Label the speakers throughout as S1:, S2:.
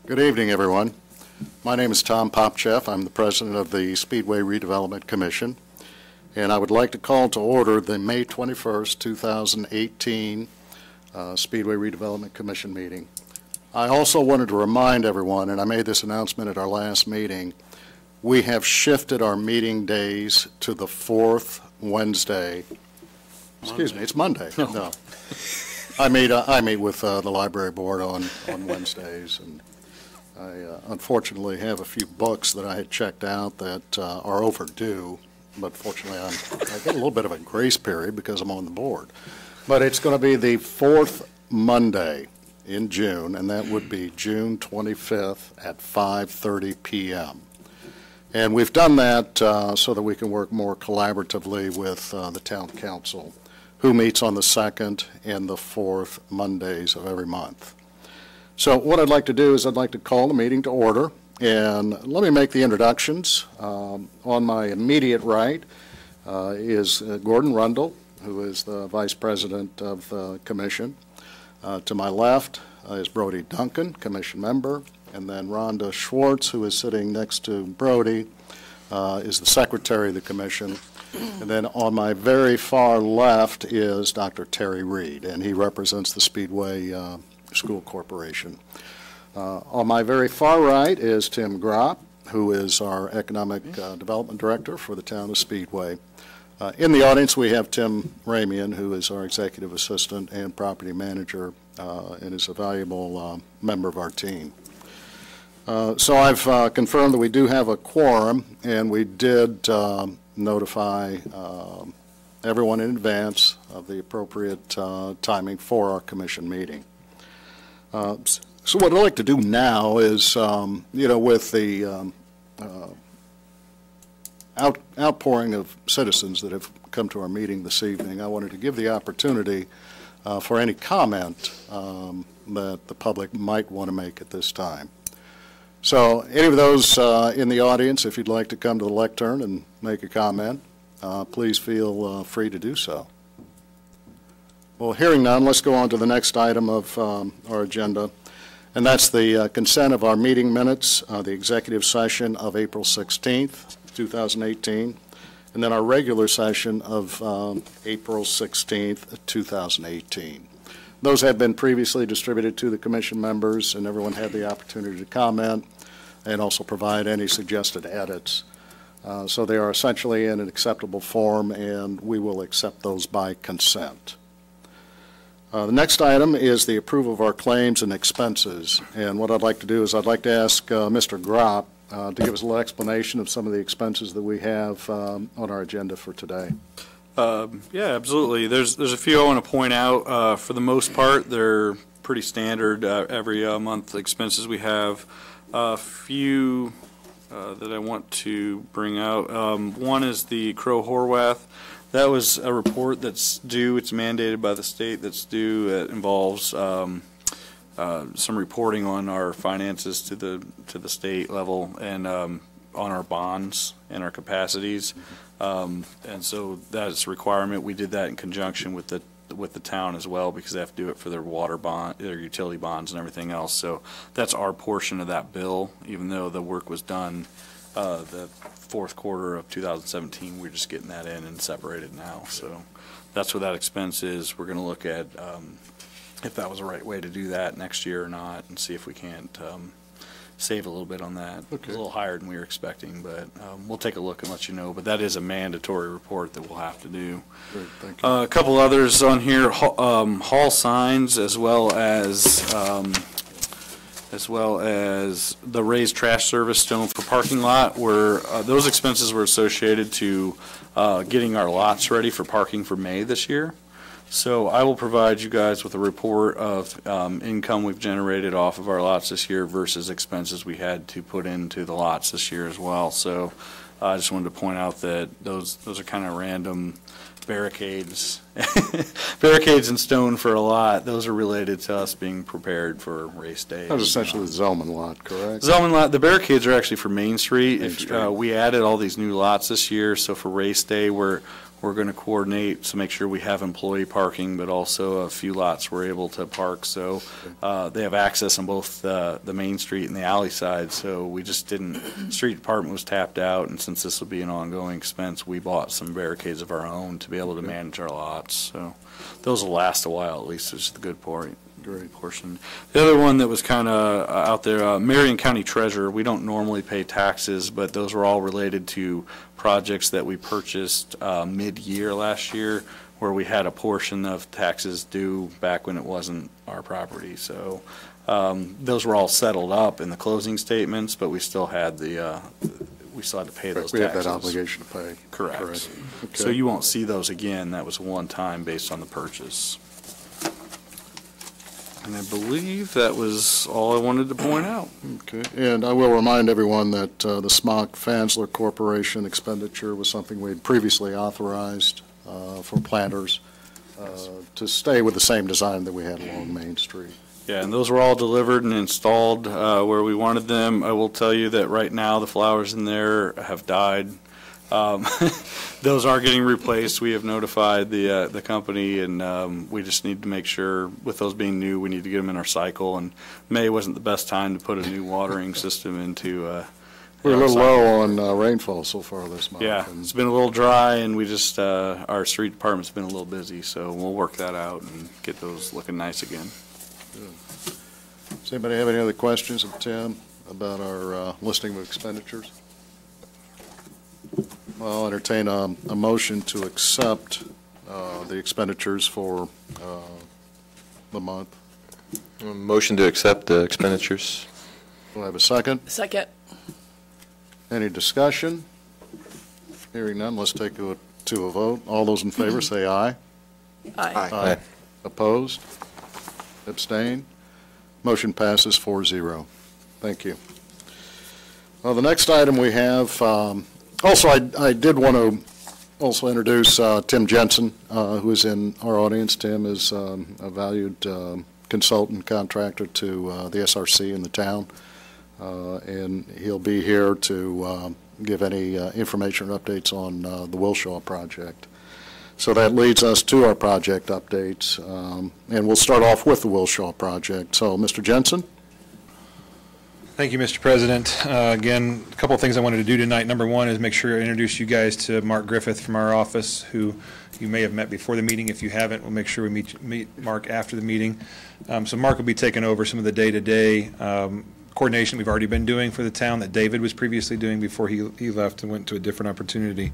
S1: Good evening, everyone. My name is Tom Popchef. I'm the president of the Speedway Redevelopment Commission, and I would like to call to order the May 21st, 2018 Speedway Redevelopment Commission meeting. I also wanted to remind everyone, and I made this announcement at our last meeting, we have shifted our meeting days to the fourth Wednesday. Excuse me, it's Monday. No. I meet with the library board on Wednesdays, and I unfortunately have a few books that I had checked out that are overdue, but fortunately I get a little bit of a grace period because I'm on the board. But it's going to be the fourth Monday in June, and that would be June 25th at 5:30 p.m. And we've done that so that we can work more collaboratively with the town council, who meets on the second and the fourth Mondays of every month. So what I'd like to do is I'd like to call the meeting to order, and let me make the introductions. On my immediate right is Gordon Rundle, who is the Vice President of the Commission. To my left is Brody Duncan, Commission member, and then Rhonda Schwartz, who is sitting next to Brody, is the Secretary of the Commission. And then on my very far left is Dr. Terry Reed, and he represents the Speedway School Corporation. On my very far right is Tim Gropp, who is our Economic Development Director for the town of Speedway. In the audience we have Tim Ramian, who is our Executive Assistant and Property Manager, and is a valuable member of our team. So I've confirmed that we do have a quorum, and we did notify everyone in advance of the appropriate timing for our commission meeting. So what I'd like to do now is, with the outpouring of citizens that have come to our meeting this evening, I wanted to give the opportunity for any comment that the public might want to make at this time. So any of those in the audience, if you'd like to come to the lectern and make a comment, please feel free to do so. Well, hearing none, let's go on to the next item of our agenda, and that's the consent of our meeting minutes, the executive session of April 16th, 2018, and then our regular session of April 16th, 2018. Those have been previously distributed to the commission members, and everyone had the opportunity to comment and also provide any suggested edits. So they are essentially in an acceptable form, and we will accept those by consent. The next item is the approval of our claims and expenses. And what I'd like to do is I'd like to ask Mr. Gropp to give us a little explanation of some of the expenses that we have on our agenda for today.
S2: Yeah, absolutely. There's a few I want to point out. For the most part, they're pretty standard every month expenses we have. A few that I want to bring out. One is the Crow Horwath. That was a report that's due. It's mandated by the state that's due. It involves some reporting on our finances to the state level and on our bonds and our capacities. And so that's a requirement. We did that in conjunction with the town as well, because they have to do it for their water bond, their utility bonds, and everything else. So that's our portion of that bill. Even though the work was done the fourth quarter of 2017, we're just getting that in and separated now. So that's what that expense is. We're going to look at if that was the right way to do that next year or not, and see if we can't save a little bit on that. Okay. It was a little higher than we were expecting, but we'll take a look and let you know. But that is a mandatory report that we'll have to do.
S1: Great, thank you.
S2: A couple others on here: hall signs, as well as the raised trash service stone for parking lot. Where those expenses were associated to getting our lots ready for parking for May this year. So I will provide you guys with a report of income we've generated off of our lots this year versus expenses we had to put into the lots this year as well. So I just wanted to point out that those are kind of random barricades. Barricades and stone for a lot. Those are related to us being prepared for race day.
S1: That was essentially the Zellman lot, correct?
S2: Zellman lot. The barricades are actually for Main Street. We added all these new lots this year, so for race day we're We're going to coordinate to make sure we have employee parking, but also a few lots we're able to park. So they have access on both the main street and the alley side. So we just didn't, street department was tapped out, and since this will be an ongoing expense, we bought some barricades of our own to be able to manage our lots. So those will last a while, at least, which is the good point. Great portion. The other one that was kind of out there, Marion County Treasurer, we don't normally pay taxes, but those were all related to projects that we purchased mid-year last year, where we had a portion of taxes due back when it wasn't our property. So those were all settled up in the closing statements, but we still had the we still had to pay those taxes.
S1: We have that obligation to pay.
S2: Correct. Okay. So you won't see those again. That was one time based on the purchase. And I believe that was all I wanted to point out.
S1: Okay, and I will remind everyone that the Smock Fansler Corporation expenditure was something we had previously authorized for planters to stay with the same design that we had along Main Street.
S2: Yeah, and those were all delivered and installed where we wanted them. I will tell you that right now the flowers in there have died. Those are getting replaced. We have notified the company, and we just need to make sure, with those being new, we need to get them in our cycle. And May wasn't the best time to put a new watering system into.
S1: We're a little low on rainfall so far this month.
S2: Yeah, it's been a little dry, and we just our street department's been a little busy, so we'll work that out and get those looking nice again.
S1: Good. Does anybody have any other questions of Tim about our listing of expenditures? I'll entertain a motion to accept the expenditures for the month.
S3: Motion to accept the expenditures.
S1: Do I have a second?
S4: Second.
S1: Any discussion? Hearing none, let's take it to a vote. All those in favor say aye.
S4: Aye.
S3: Aye.
S1: Opposed? Abstain? Motion passes 4-0. Thank you. Well, the next item we have, also I did want to also introduce Tim Jensen, who is in our audience. Tim is a valued consultant contractor to the SRC in the town, and he'll be here to give any information or updates on the Wilshaw Project. So that leads us to our project updates, and we'll start off with the Wilshaw Project. So, Mr. Jensen?
S5: Thank you, Mr. President. Again, a couple of things I wanted to do tonight. Number one is make sure I introduce you guys to Mark Griffith from our office, who you may have met before the meeting. If you haven't, we'll make sure we meet Mark after the meeting. So Mark will be taking over some of the day-to-day coordination we've already been doing for the town that David was previously doing before he left and went to a different opportunity.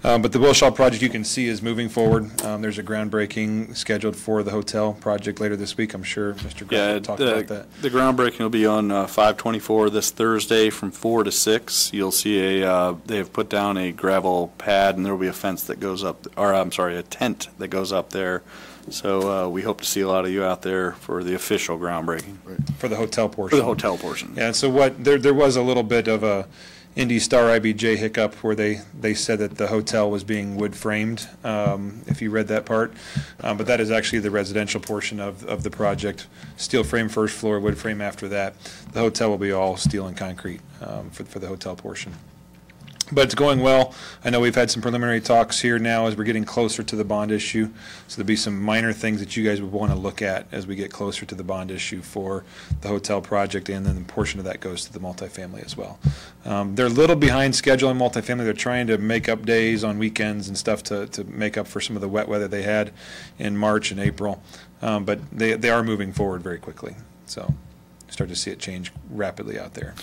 S5: But the Wilshaw project, you can see, is moving forward. There's a groundbreaking scheduled for the hotel project later this week. I'm sure Mr. Grant will talk about that.
S2: The groundbreaking will be on 5/24 this Thursday from 4 to 6. You'll see they have put down a gravel pad, and there will be a fence that goes up, or I'm sorry, a tent that goes up there. So we hope to see a lot of you out there for the official groundbreaking.
S5: For the hotel portion.
S2: For the hotel portion.
S5: Yeah, so there was a little bit of a Indy Star IBJ hiccup where they said that the hotel was being wood framed, if you read that part. But that is actually the residential portion of the project. Steel frame first floor, wood frame after that. The hotel will be all steel and concrete for the hotel portion. But it's going well. I know we've had some preliminary talks here now as we're getting closer to the bond issue. So there'll be some minor things that you guys would want to look at as we get closer to the bond issue for the hotel project, and then a portion of that goes to the multifamily as well. They're a little behind schedule on multifamily. They're trying to make up days on weekends and stuff to make up for some of the wet weather they had in March and April. But they are moving forward very quickly. So start to see it change rapidly out there.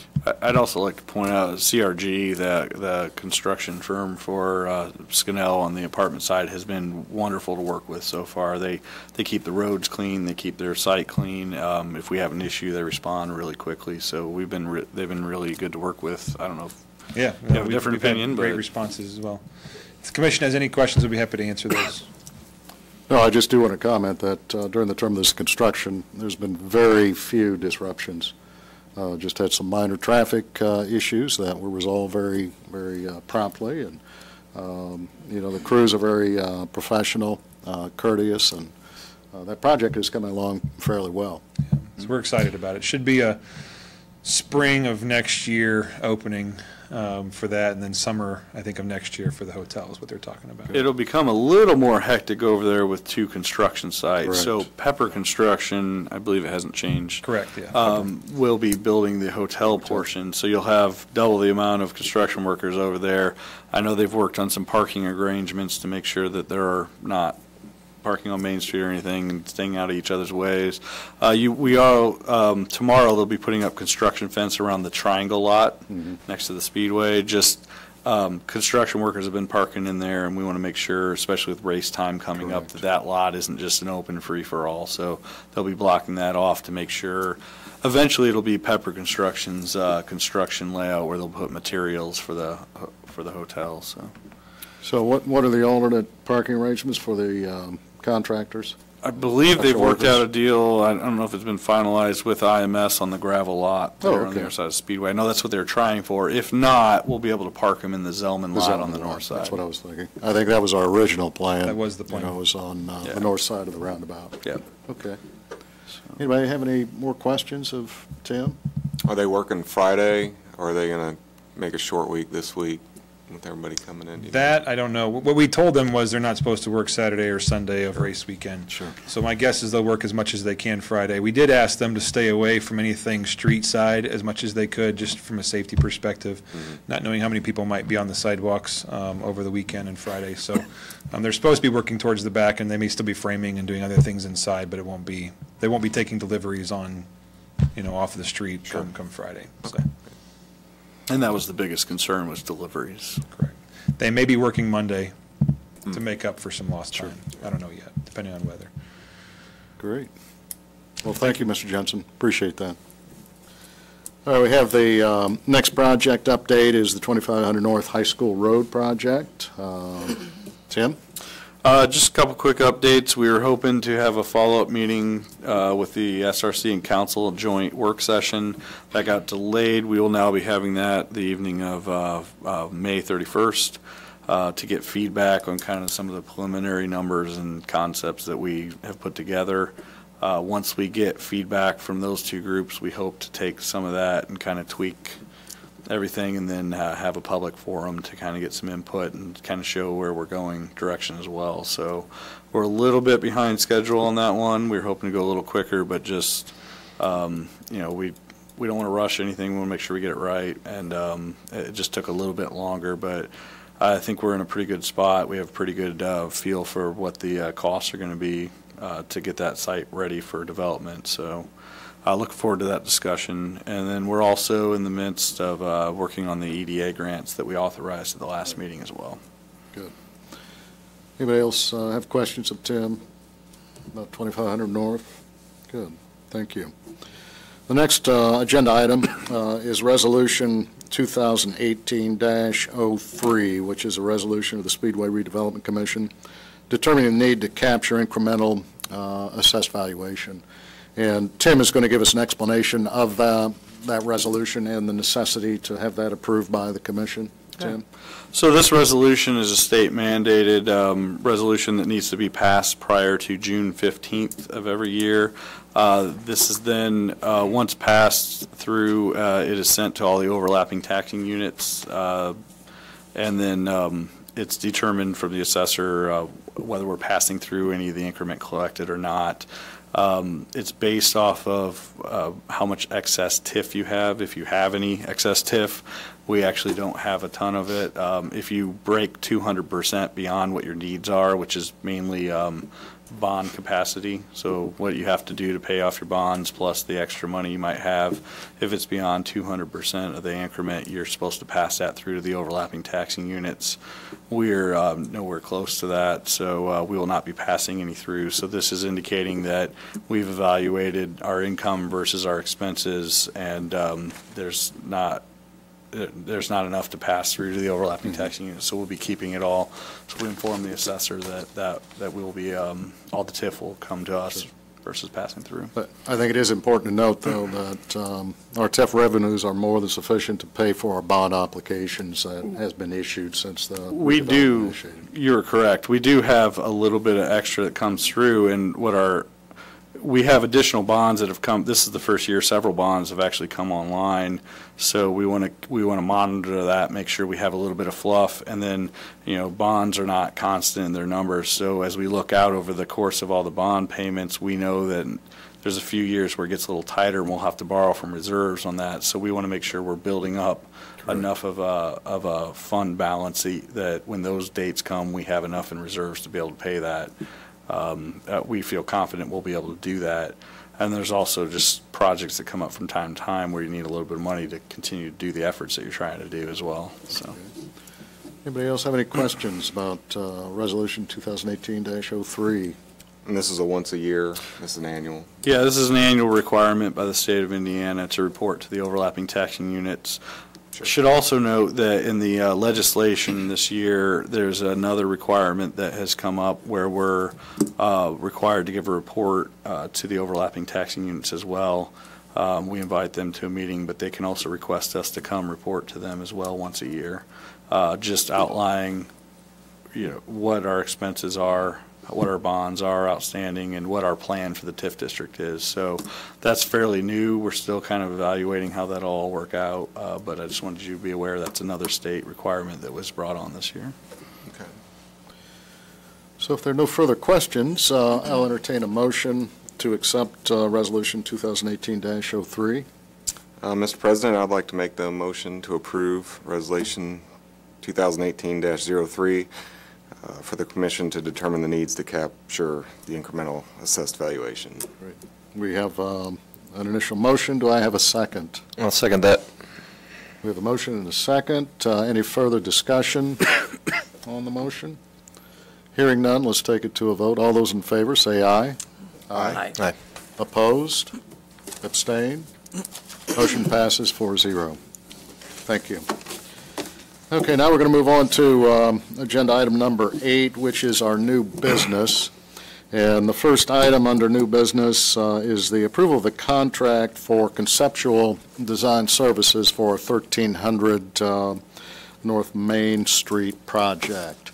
S2: I'd also like to point out CRG, the construction firm for Scannell on the apartment side, has been wonderful to work with so far. They keep the roads clean, they keep their site clean. If we have an issue, they respond really quickly. So they've been really good to work with. I don't know if you have a different opinion,
S5: great responses as well. If the commission has any questions, we'll be happy to answer those.
S1: No, I just do want to comment that during the term of this construction, there's been very few disruptions. Just had some minor traffic issues that were resolved very, very promptly, and the crews are very professional, courteous, and that project is coming along fairly well.
S5: Yeah. So we're excited about it. Should be a spring of next year opening for that, and then summer, I think, of next year for the hotel is what they're talking about.
S2: It'll become a little more hectic over there with 2 construction sites.
S1: Correct.
S2: So Pepper Construction, I believe it hasn't changed.
S5: Correct, yeah.
S2: Will be building the hotel portion, so you'll have double the amount of construction workers over there. I know they've worked on some parking arrangements to make sure that there are not parking on Main Street or anything and staying out of each other's ways. Tomorrow they'll be putting up construction fence around the triangle lot next to the Speedway. Just construction workers have been parking in there, and we want to make sure, especially with race time coming up, that lot isn't just an open free-for-all. So they'll be blocking that off to make sure. Eventually, it'll be Pepper Construction's construction layout where they'll put materials for the hotel.
S1: So what are the alternate parking arrangements for the contractors?
S2: I believe they've worked
S1: workers.
S2: out a deal. I don't know if it's been finalized with IMS on the gravel lot there on
S1: okay.
S2: the other side of Speedway. I know that's what they're trying for. If not, we'll be able to park them in the Zellman lot on the north side.
S1: That's what I was thinking. I think that was our original plan.
S5: That was the plan.
S1: It was on
S2: Yeah.
S1: the north side of the roundabout.
S2: Yeah.
S1: Okay. Anybody have any more questions of Tim?
S4: Are they working Friday, or are they going to make a short week this week with everybody coming in?
S5: That, I don't know. What we told them was they're not supposed to work Saturday or Sunday of race weekend.
S1: Sure.
S5: So my guess is they'll work as much as they can Friday. We did ask them to stay away from anything street side as much as they could, just from a safety perspective, not knowing how many people might be on the sidewalks over the weekend and Friday. So they're supposed to be working towards the back, and they may still be framing and doing other things inside, but they won't be taking deliveries on, off of the street come Friday. So.
S2: And that was the biggest concern, was deliveries.
S5: Correct. They may be working Monday to make up for some lost time. I don't know yet, depending on weather.
S1: Great. Well, thank you, Mr. Jensen. Appreciate that. All right, we have the next project update is the 2500 North High School Road project. Tim?
S2: Just a couple quick updates. We were hoping to have a follow-up meeting with the SRC and council joint work session. That got delayed. We will now be having that the evening of May 31st to get feedback on kind of some of the preliminary numbers and concepts that we have put together. Once we get feedback from those 2 groups, we hope to take some of that and kind of tweak everything, and then have a public forum to kind of get some input and kind of show where we're going direction as well. So we're a little bit behind schedule on that one. We were hoping to go a little quicker, but just we don't want to rush anything. We want to make sure we get it right, and it just took a little bit longer, but I think we're in a pretty good spot. We have a pretty good feel for what the costs are going to be to get that site ready for development. So I look forward to that discussion. And then we're also in the midst of working on the EDA grants that we authorized at the last meeting as well.
S1: Good. Anybody else have questions of Tim about 2500 North? Good. Thank you. The next agenda item is Resolution 2018-03, which is a resolution of the Speedway Redevelopment Commission determining the need to capture incremental assessed valuation. And Tim is going to give us an explanation of that resolution and the necessity to have that approved by the commission. Tim?
S2: So this resolution is a state mandated resolution that needs to be passed prior to June 15th of every year. This is then, once passed through, it is sent to all the overlapping taxing units, and then it's determined from the assessor whether we're passing through any of the increment collected or not. It's based off of how much excess TIF you have. If you have any excess TIF, we actually don't have a ton of it. If you break 200% beyond what your needs are, which is mainly bond capacity, so what you have to do to pay off your bonds plus the extra money you might have, if it's beyond 200% of the increment, you're supposed to pass that through to the overlapping taxing units. We're nowhere close to that, so we will not be passing any through. So this is indicating that we've evaluated our income versus our expenses, and there's not enough to pass through to the overlapping taxing units, so we'll be keeping it all. So we inform the assessor that we will be, all the TIF will come to us versus passing through.
S1: But I think it is important to note, though, that our TIF revenues are more than sufficient to pay for our bond applications that has been issued since the
S2: We do,
S1: initiated.
S2: you're correct. We do have a little bit of extra that comes through, and we have additional bonds that have come. This is the first year several bonds have actually come online. So we want to monitor that, make sure we have a little bit of fluff, and then bonds are not constant in their numbers. So as we look out over the course of all the bond payments, we know that there's a few years where it gets a little tighter, and we'll have to borrow from reserves on that. So we want to make sure we're building up enough of a fund balance that when those dates come, we have enough in reserves to be able to pay that. We feel confident we'll be able to do that. And there's also just projects that come up from time to time where you need a little bit of money to continue to do the efforts that you're trying to do as well. So,
S1: okay. Anybody else have any questions about Resolution 2018-03?
S4: And this is a once a year, this is an annual.
S2: Yeah, this is an annual requirement by the state of Indiana to report to the overlapping taxing units.
S4: Sure.
S2: Should also note that in the legislation this year, there's another requirement that has come up where we're required to give a report to the overlapping taxing units as well. We invite them to a meeting, but they can also request us to come report to them as well once a year, just outlining, what our expenses are, what our bonds are outstanding, and what our plan for the TIF district is. So that's fairly new. We're still kind of evaluating how that'll all work out, but I just wanted you to be aware that's another state requirement that was brought on this year.
S4: Okay.
S1: So if there are no further questions, I'll entertain a motion to accept Resolution 2018-03.
S4: Mr. President, I'd like to make the motion to approve Resolution 2018-03 for the Commission to determine the needs to capture the incremental assessed valuation.
S1: Great. We have an initial motion. Do I have a second?
S3: I'll second that.
S1: We have a motion and a second. Any further discussion on the motion? Hearing none, let's take it to a vote. All those in favor say aye.
S3: Aye.
S1: Opposed? Abstain? Motion passes 4-0. Thank you. Okay, now we're going to move on to agenda item number 8, which is our new business. And the first item under new business is the approval of the contract for conceptual design services for 1300 North Main Street project.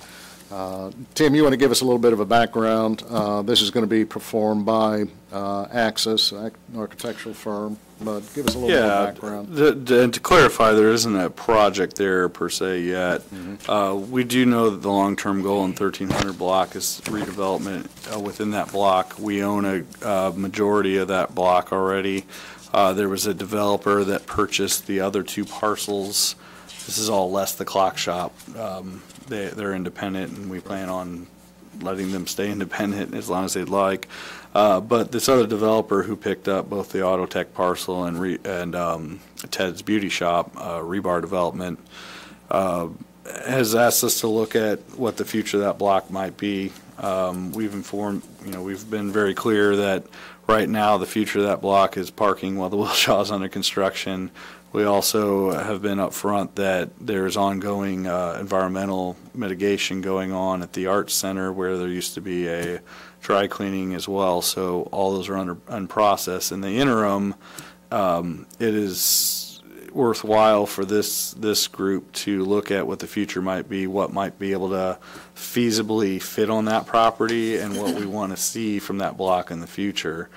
S1: Tim, you want to give us a little bit of a background? This is going to be performed by Axis, an architectural firm, but give us a little bit of background.
S2: And to clarify, there isn't a project there per se yet.
S1: Mm-hmm.
S2: We do know that the long-term goal in 1300 block is redevelopment within that block. We own a majority of that block already. There was a developer that purchased the other 2 parcels. This is all less the clock shop. They're independent, and we plan on letting them stay independent as long as they'd like. But this other developer who picked up both the Auto Tech parcel and Ted's Beauty Shop, Rebar Development, has asked us to look at what the future of that block might be. We've been very clear that right now the future of that block is parking while the Wilshaw is under construction. We also have been upfront that there's ongoing environmental mitigation going on at the Arts Center, where there used to be a dry cleaning as well. So all those are in process. In the interim, it is worthwhile for this group to look at what the future might be, what might be able to feasibly fit on that property, and what we want to see from that block in the future.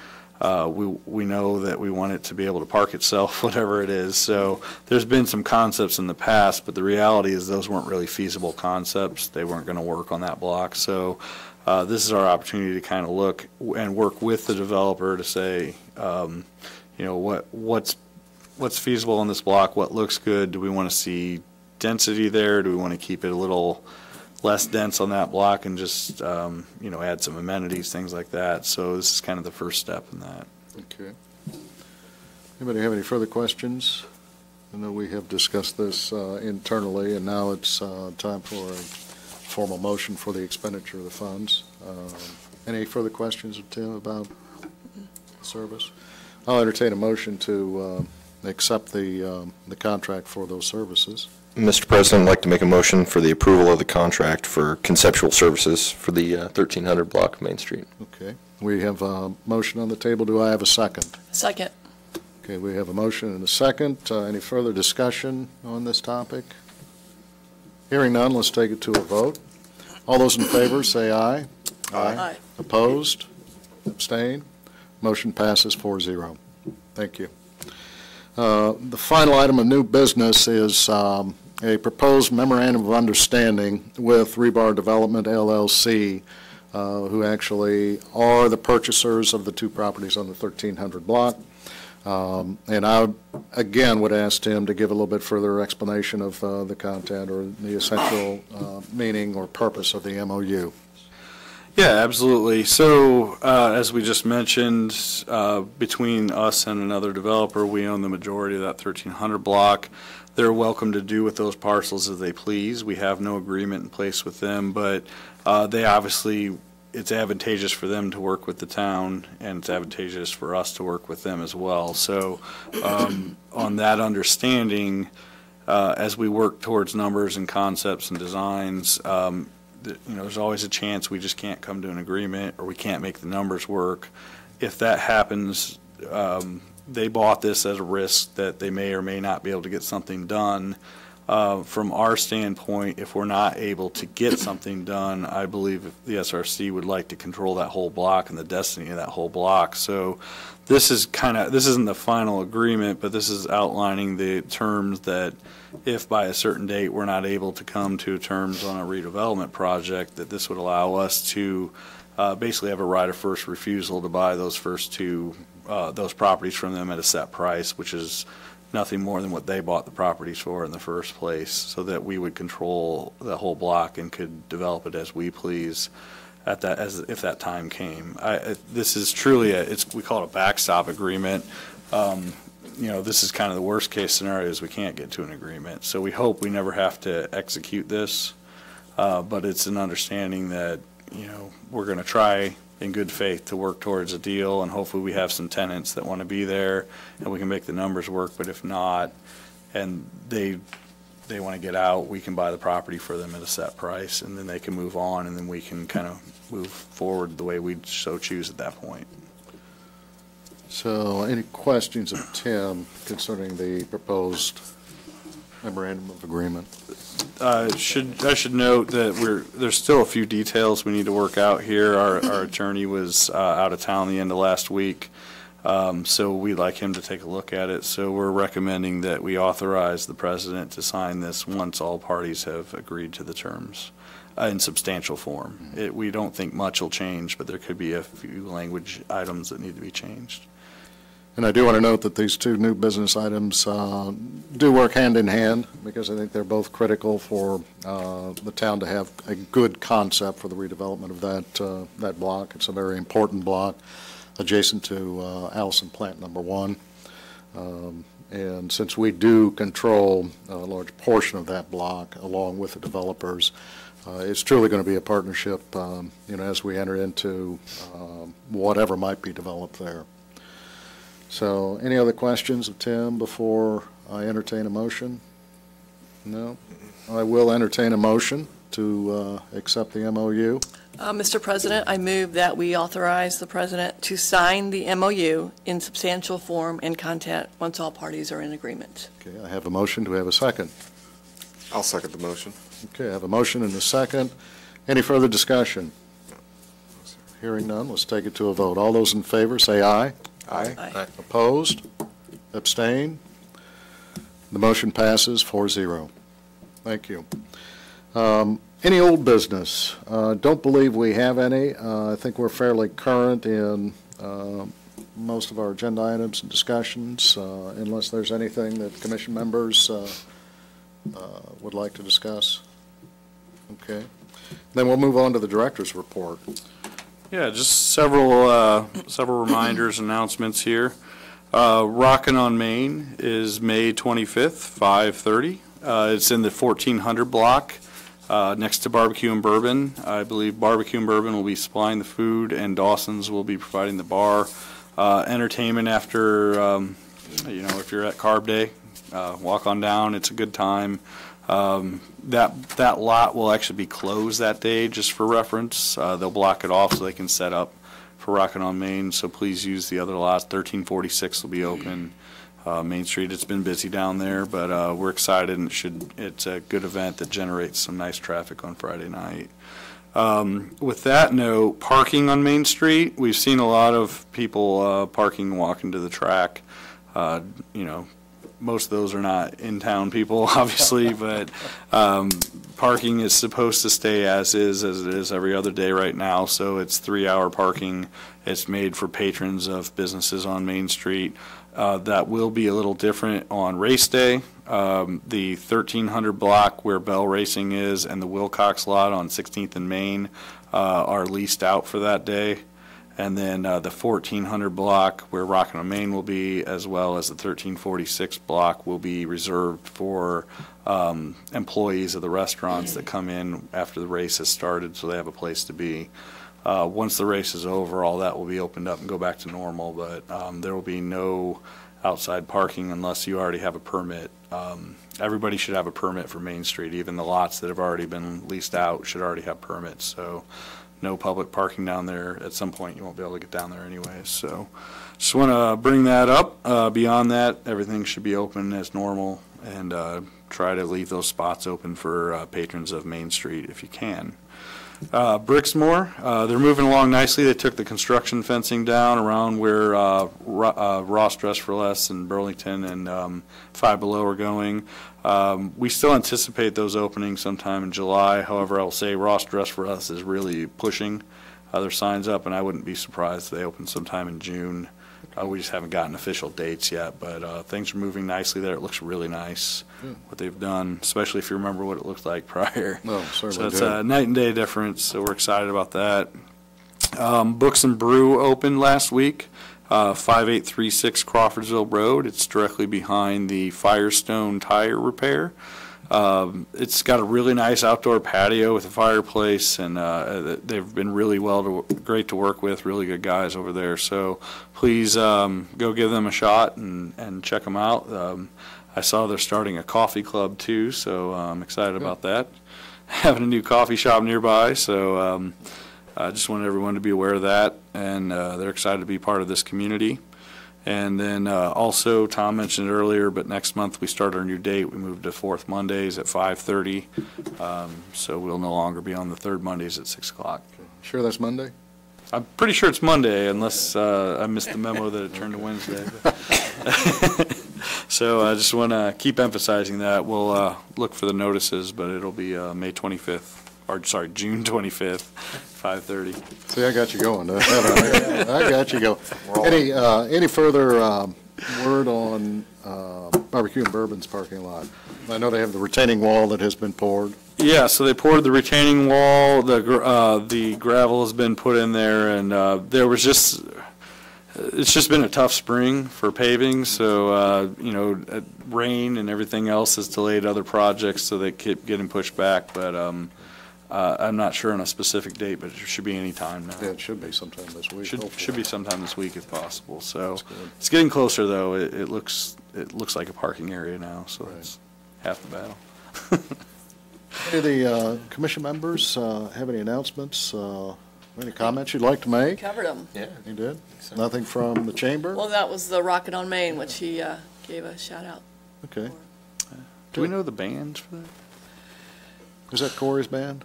S2: We know that we want it to be able to park itself, whatever it is. So there's been some concepts in the past, but the reality is those weren't really feasible concepts. They weren't going to work on that block. So this is our opportunity to kind of look and work with the developer to say, what's feasible on this block, what looks good. Do we want to see density there? Do we want to keep it a little less dense on that block and just, add some amenities, things like that. So this is kind of the first step in that.
S1: Okay. Anybody have any further questions? I know we have discussed this internally, and now it's time for a formal motion for the expenditure of the funds. Any further questions, Tim, about the service? I'll entertain a motion to accept the contract for those services.
S3: Mr. President, I'd like to make a motion for the approval of the contract for conceptual services for the 1300 block of Main Street.
S1: Okay. We have a motion on the table. Do I have a second?
S6: Second.
S1: Okay, we have a motion and a second. Any further discussion on this topic? Hearing none, let's take it to a vote. All those in favor say aye.
S6: Aye.
S1: Opposed? Abstain? Motion passes 4-0. Thank you. The final item of new business is a proposed memorandum of understanding with Rebar Development LLC, who actually are the purchasers of the two properties on the 1300 block. And I, again, would ask Tim to give a little bit further explanation of the content or the essential meaning or purpose of the MOU.
S2: Yeah, absolutely. So, as we just mentioned, between us and another developer, we own the majority of that 1300 block. They're welcome to do with those parcels as they please. We have no agreement in place with them, but they obviously, it's advantageous for them to work with the town, and it's advantageous for us to work with them as well. So, on that understanding, as we work towards numbers and concepts and designs, there's always a chance we just can't come to an agreement or we can't make the numbers work. If that happens, they bought this as a risk that they may or may not be able to get something done. From our standpoint, if we're not able to get something done, I believe the SRC would like to control that whole block and the destiny of that whole block. So this isn't the final agreement, but this is outlining the terms that if by a certain date we're not able to come to terms on a redevelopment project, that this would allow us to basically have a right of first refusal to buy those first two, those properties from them at a set price, which is nothing more than what they bought the properties for in the first place, so that we would control the whole block and could develop it as we please at that, if that time came. This is truly we call it a backstop agreement. This is kind of the worst case scenario is we can't get to an agreement. So we hope we never have to execute this, but it's an understanding that, we're going to try in good faith to work towards a deal, and hopefully we have some tenants that want to be there and we can make the numbers work. But if not, and they want to get out, we can buy the property for them at a set price, and then they can move on, and then we can kind of move forward the way we so choose at that point.
S1: So any questions of Tim concerning the proposed memorandum of agreement?
S2: I should note that there's still a few details we need to work out here. Our attorney was out of town the end of last week, so we'd like him to take a look at it. So we're recommending that we authorize the president to sign this once all parties have agreed to the terms in substantial form. We don't think much will change, but there could be a few language items that need to be changed.
S1: And I do want to note that these two new business items do work hand in hand, because I think they're both critical for the town to have a good concept for the redevelopment of that block. It's a very important block adjacent to Allison Plant Number 1. And since we do control a large portion of that block along with the developers, it's truly going to be a partnership, as we enter into whatever might be developed there. So any other questions of Tim before I entertain a motion? No? I will entertain a motion to accept the MOU.
S6: Mr. President, I move that we authorize the president to sign the MOU in substantial form and content once all parties are in agreement.
S1: Okay, I have a motion. Do we have a second?
S4: I'll second the motion.
S1: Okay, I have a motion and a second. Any further discussion? Hearing none, let's take it to a vote. All those in favor say aye.
S4: Aye.
S6: Aye.
S1: Opposed? Abstain? The motion passes 4-0. Thank you. Any old business? Don't believe we have any. I think we're fairly current in most of our agenda items and discussions, unless there's anything that commission members would like to discuss. Okay. Then we'll move on to the director's report.
S2: Yeah, just several reminders, announcements here. Rockin' on Main is May 25th, 5:30. It's in the 1400 block next to Barbecue and Bourbon. I believe Barbecue and Bourbon will be supplying the food, and Dawson's will be providing the bar. Entertainment after, if you're at Carb Day, walk on down. It's a good time. That lot will actually be closed that day, just for reference. They'll block it off so they can set up for Rockin' on Main, so please use the other lots. 1346 will be open. Main Street, it's been busy down there, but we're excited, and it's a good event that generates some nice traffic on Friday night. With that note, parking on Main Street, we've seen a lot of people parking, walking to the track. You know, most of those are not in-town people, obviously, but parking is supposed to stay as it is every other day right now. So it's 3-hour parking. It's made for patrons of businesses on Main Street. That will be a little different on race day. The 1300 block where Bell Racing is and the Wilcox lot on 16th and Main are leased out for that day. And then the 1400 block where Rockin' on Main will be, as well as the 1346 block, will be reserved for employees of the restaurants that come in after the race has started, so they have a place to be. Once the race is over, all that will be opened up and go back to normal, but there will be no outside parking unless you already have a permit. Everybody should have a permit for Main Street. Even the lots that have already been leased out should already have permits. So no public parking down there. At some point, you won't be able to get down there anyway. So just want to bring that up. Beyond that, everything should be open as normal, and try to leave those spots open for patrons of Main Street if you can. Brixmore, they're moving along nicely. They took the construction fencing down around where Ross Dress for Less and Burlington and Five Below are going. We still anticipate those opening sometime in July. However, I'll say Ross Dress for Less is really pushing their signs up, and I wouldn't be surprised if they open sometime in June. We just haven't gotten official dates yet, but things are moving nicely there. It looks really nice, what they've done, especially if you remember what it looked like prior.
S1: No, certainly
S2: so it's
S1: do.
S2: a night and day difference, so we're excited about that. Books and Brew opened last week, 5836 Crawfordsville Road. It's directly behind the Firestone Tire Repair. It's got a really nice outdoor patio with a fireplace, and they've been really great to work with, really good guys over there. So please go give them a shot and check them out. I saw they're starting a coffee club too, so I'm excited about that. Having a new coffee shop nearby, so I just wanted everyone to be aware of that, and they're excited to be part of this community. And then also, Tom mentioned it earlier, but next month we start our new date. We moved to fourth Mondays at 5:30, so we'll no longer be on the third Mondays at 6 o'clock.
S1: Sure that's Monday?
S2: I'm pretty sure it's Monday, unless I missed the memo that it turned to Wednesday. So I just want to keep emphasizing that. We'll look for the notices, but it'll be May 25th, or sorry, June 25th, 5:30.
S1: See, I got you going. I got you going. Any further word on Barbecue and Bourbon's parking lot? I know they have the retaining wall that has been poured.
S2: Yeah, so they poured the retaining wall, the gravel has been put in there, and it's just been a tough spring for paving, so, rain and everything else has delayed other projects, so they keep getting pushed back, but I'm not sure on a specific date, but it should be any time now.
S1: Yeah, it should be sometime this week.
S2: Should be sometime this week if possible, so it's getting closer, though. It looks like a parking area now, so it's half the battle.
S1: Any of the commission members have any announcements, any comments you'd like to make?
S6: Covered them.
S3: Yeah.
S1: You did? Nothing from the chamber?
S6: Well, that was the Rockin' on Main, which he gave a shout out.
S1: Okay.
S2: Do we know the band for that?
S1: Is that Corey's band?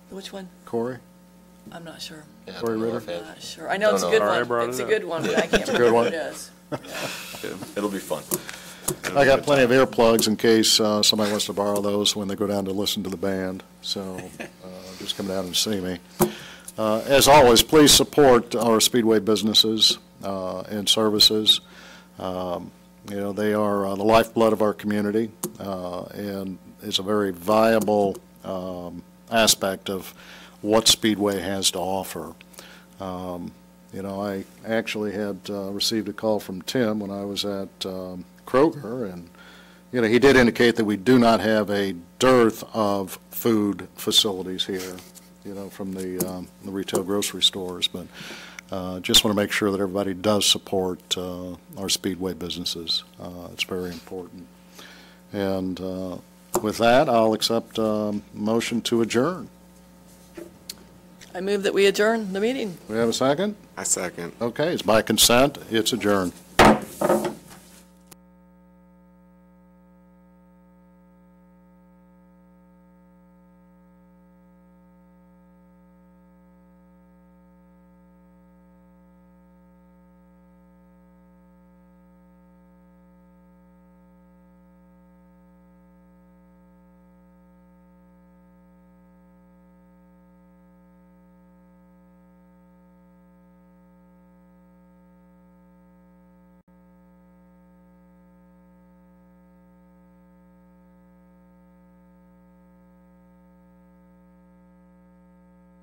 S6: Which one?
S1: Corey?
S6: I'm not sure.
S3: Yeah,
S1: Corey Ritter?
S6: I'm not sure. I know
S3: Don't
S6: it's a
S3: know.
S6: good
S2: Sorry, I brought
S6: one. It's
S2: it
S6: a
S2: up.
S6: good one, but I can't
S1: a good
S6: remember
S1: one.
S6: what it is.
S3: It'll be fun.
S1: I got plenty of earplugs in case somebody wants to borrow those when they go down to listen to the band, so just come down and see me. As always, please support our Speedway businesses and services. They are the lifeblood of our community, and is a very viable aspect of what Speedway has to offer. I actually had received a call from Tim when I was at Kroger, and he did indicate that we do not have a dearth of food facilities here, from the retail grocery stores, but just want to make sure that everybody does support our Speedway businesses. It's very important. And with that, I'll accept a motion to adjourn.
S6: I move that we adjourn the meeting.
S1: We have a second?
S4: I second.
S1: Okay, it's by consent. It's adjourned.